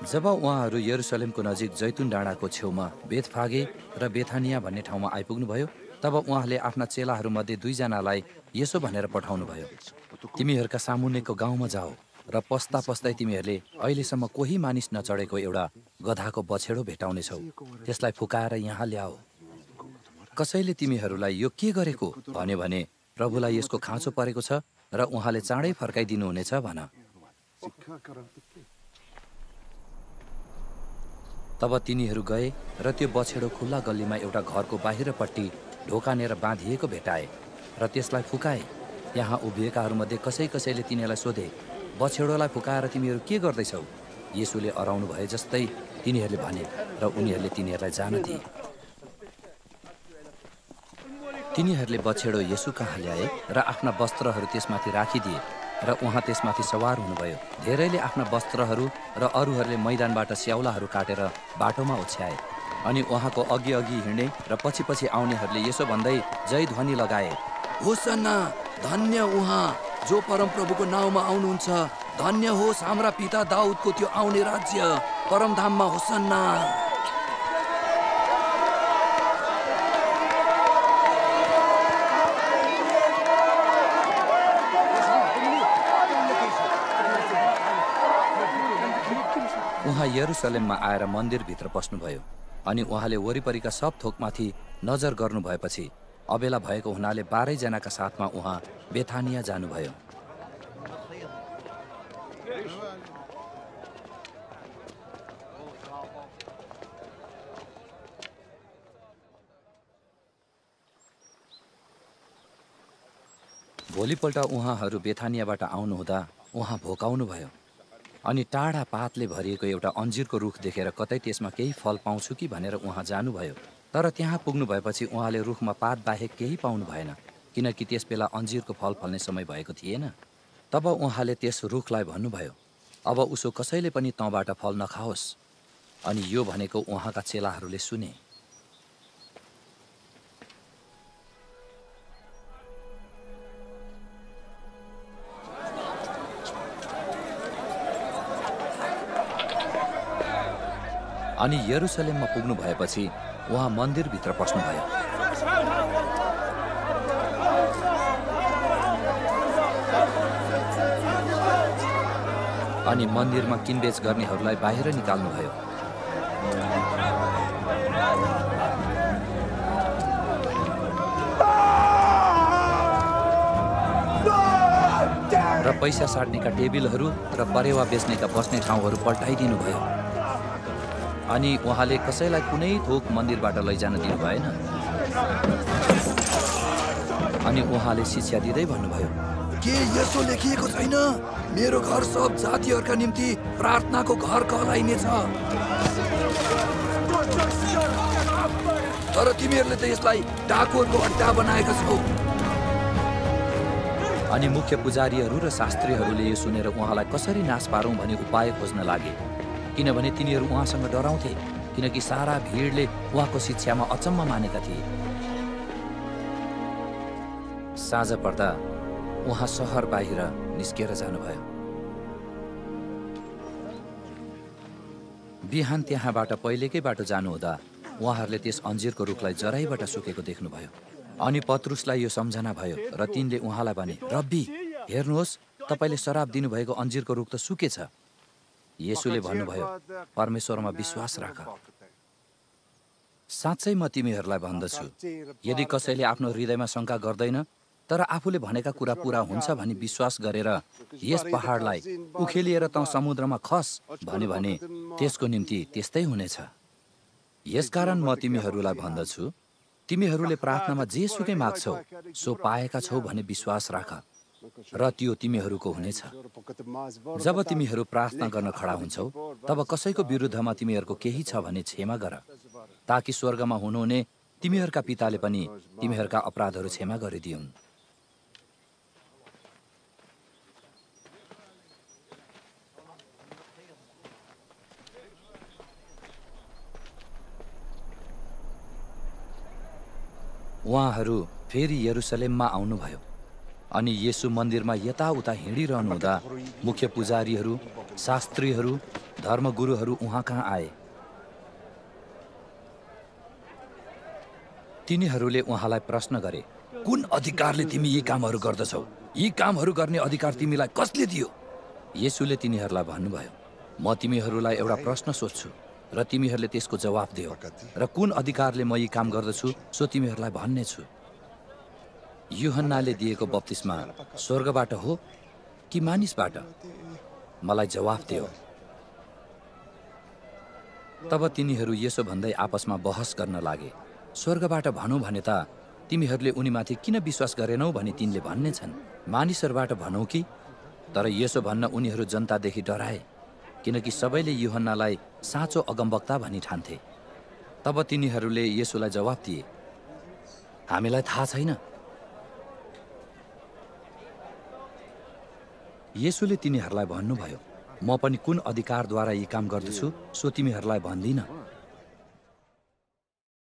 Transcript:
जब उहाँहरू यरुसलेमको नजिक जैतुन डाँडाको छेउमा बेथफागे र बेथानिया भन्ने ठाउँमा आइपुग्नुभयो, तब उहाँले आफ्ना चेलाहरूमध्ये 2 जनालाई यसो भनेर पठाउनुभयो, तिमीहरूका सामुन्नेको गाउँमा जाओ र पस्ता पस्दै तिमीहरूले अहिलेसम्म कोही मानिस नचढेको एउटा गधाको बछेडो भेटाउनेछौ, त्यसलाई फुकाएर यहाँ ल्याऊ। कसैले तिमीहरूलाई यो के गरेको भन्यो भने प्रभुलाई यसको खाँचो परेको छ र उहाँले चाँडै फर्काइदिनुहुनेछ भन। तब तिनीहरू गए र त्यो बछेडो खुल्ला गल्लीमा एउटा घरको बाहिरपट्टि ढोकानेर बाँधिएको भेटाए र त्यसलाई फुकाए। यहाँ उभिएकाहरूमध्ये कसैले तिनीहरूलाई सोधे, बछेडोलाई फुकाएर तिमीहरू के गर्दैछौ? येशूले अराउनु भए जस्तै तिनीहरूले भने र उनीहरूले तिनीहरूलाई जान दिए। तिनीहरूले बछेडो येशू कहाँ ल्याए र आफ्ना वस्त्रहरू त्यसमाथि राखिदिए र उहाँ त्यसमाथि सवार हुनुभयो। धेरैले आफ्ना वस्त्रहरू र अरूहरूले मैदानबाट स्याउलाहरू काटेर बाटोमा ओछ्याए। अनि उहाँको अघि अघि हिँड्ने र पछि पछि आउनेहरूले यसो भन्दै जय ध्वनि लगाए, होसन्ना, धन्य उहाँ जो परमप्रभुको नाउँमा आउनुहुन्छ, धन्य होस् हाम्रा पिता दाउदको त्यो आउने राज्य, परमधाममा होसन्ना। उहाँ यरुसलेममा आएर मन्दिरभित्र पस्नुभयो अनि उहाँले वरिपरिका सब थोकमाथि नजर गर्नु भएपछि अबेला भएको हुनाले 12 जनाका साथमा उहाँ बेथानिया जानुभयो। भोलिपल्ट उहाँहरू बेथानियाबाट आउनुहुँदा उहाँ भोकाउनु भयो अनि टाढा पातले भरिएको एउटा अन्जिरको रुख देखेर कतै त्यसमा केही फल पाउँछु कि भनेर उहाँ जानुभयो। तर त्यहाँ पुग्नु भएपछि उहाँले रुखमा पात बाहेक केही पाउनु भएन, किनकि त्यस बेला अन्जिरको फल फल्ने समय भएको थिएन। तब उहाँले त्यस रुखलाई भन्नुभयो, अब उसो कसैले पनि तँबाट फल नखाओस्। अनि यो भनेको उहाँका चेलाहरूले सुने। अनि यरुसलेममा पुग्नु भएपछि उहाँ मन्दिरभित्र पस्नुभयो। अनि मन्दिरमा किनबेच गर्नेहरूलाई बाहिर निकाल्नुभयो। र पैसा साट्नेका टेबिलहरू र परेवा बेच्नेका बस्ने ठाउँहरू पल्टाइदिनु भयो। अनि उहाँले कसैलाई कुनै थोक मन्दिरबाट लैजान दिनु भएन। अनि उहाँले शिक्षा दिँदै भन्नुभयो, के यसो लेखिएको छैन, मेरो घर सब जातिहरूका निम्ति प्रार्थनाको घर कहलाइनेछ, तर तिमीहरूले त यसलाई डाकुहरूको अड्डा बनाएका छौ। अनि मुख्य पुजारीहरू र शास्त्रीहरूले यो सुनेर उहाँलाई कसरी नाश पारौँ भनी उपाय खोज्न लागे, किनभने तिनीहरू उहाँसँग डराउँथे, किनकि सारा भिडले उहाँको शिक्षामा अचम्म मानेका थिए। साँझ पर्दा उहाँ सहर बाहिर निस्केर जानुभयो। बिहान त्यहाँबाट पहिलेकै बाटो जानुहुँदा उहाँहरूले त्यस अन्जिरको रुखलाई जराइबाट सुकेको देख्नुभयो। अनि पत्रुसलाई यो सम्झना भयो र तिनले उहाँलाई भने, रब्बी, हेर्नुहोस्, तपाईँले शराब दिनुभएको अन्जिरको रुख त सुकेछ। येशूले भन्नुभयो, परमेश्वरमा विश्वास राख। साँच्चै म तिमीहरूलाई भन्दछु, यदि कसैले आफ्नो हृदयमा शङ्का गर्दैन तर आफूले भनेका कुरा पूरा हुन्छ भनी विश्वास गरेर यस पहाडलाई उखेलिएर तँ समुद्रमा खस भन्यो भने त्यसको निम्ति त्यस्तै हुनेछ। यसकारण म तिमीहरूलाई भन्दछु, तिमीहरूले प्रार्थनामा जे सुकै माग्छौ सो पाएका छौ भने विश्वास राख र त्यो तिमीहरूको हुनेछ। जब तिमीहरू प्रार्थना गर्न खडा हुन्छौ तब कसैको विरुद्धमा तिमीहरूको केही छ भने क्षमा गर, ताकि स्वर्गमा हुनुहुने तिमीहरूका पिताले पनि तिमीहरूका अपराधहरू क्षमा गरिदिउन्। उहाँहरू फेरि यरुसलेममा आउनुभयो अनि येशू मन्दिरमा यताउता हिँडिरहनुहुँदा मुख्य पुजारीहरू, शास्त्रीहरू धर्मगुरुहरू उहाँ कहाँ आए। तिनीहरूले उहाँलाई प्रश्न गरे, कुन अधिकारले तिमी यी कामहरू गर्दछौ? यी कामहरू गर्ने अधिकार तिमीलाई कसले दियो? येशूले तिनीहरूलाई भन्नुभयो, म तिमीहरूलाई एउटा प्रश्न सोध्छु र तिमीहरूले त्यसको जवाफ दियो र कुन अधिकारले म यी काम गर्दछु सो तिमीहरूलाई भन्ने छु। यूहन्नाले दिएको बप्तिस्मा स्वर्गबाट हो कि मानिसबाट? मलाई जवाफ दियो। तब तिनीहरू यसो भन्दै आपसमा बहस गर्न लागे, स्वर्गबाट भनौँ भने त तिमीहरूले उनीमाथि किन विश्वास गरेनौ भनी तिनले भन्ने छन्। मानिसहरूबाट भनौँ कि? तर यसो भन्न उनीहरू जनतादेखि डराए, किनकि सबैले यूहन्नालाई साँचो अगमवक्ता भनी ठान्थे। तब तिनीहरूले येशूलाई जवाफ दिए, हामीलाई थाहा छैन। येशूले तिनीहरूलाई भन्नुभयो, म पनि कुन अधिकारद्वारा यी काम गर्दछु सो तिमीहरूलाई भन्दिनँ।